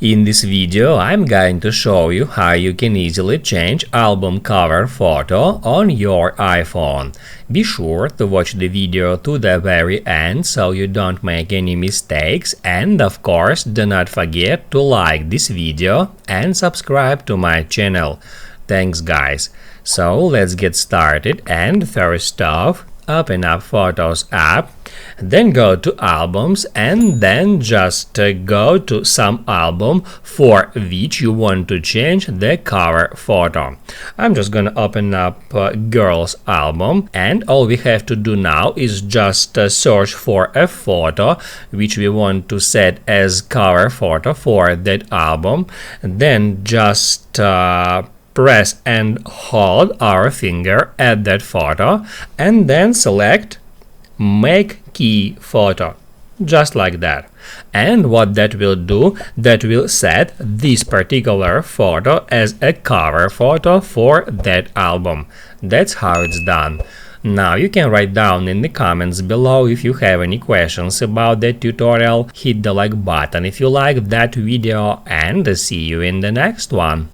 In this video, I'm going to show you how you can easily change album cover photo on your iPhone. Be sure to watch the video to the very end so you don't make any mistakes, and of course do not forget to like this video and subscribe to my channel. Thanks guys. So let's get started, and first off, open up Photos app, then go to albums, and then just go to some album for which you want to change the cover photo. I'm just gonna open up girls album, and all we have to do now is just search for a photo which we want to set as cover photo for that album, then just press and hold our finger at that photo and then select Make Key Photo, just like that. And what that will do, that will set this particular photo as a cover photo for that album. That's how it's done. Now you can write down in the comments below if you have any questions about that tutorial. Hit the like button if you like that video, and see you in the next one.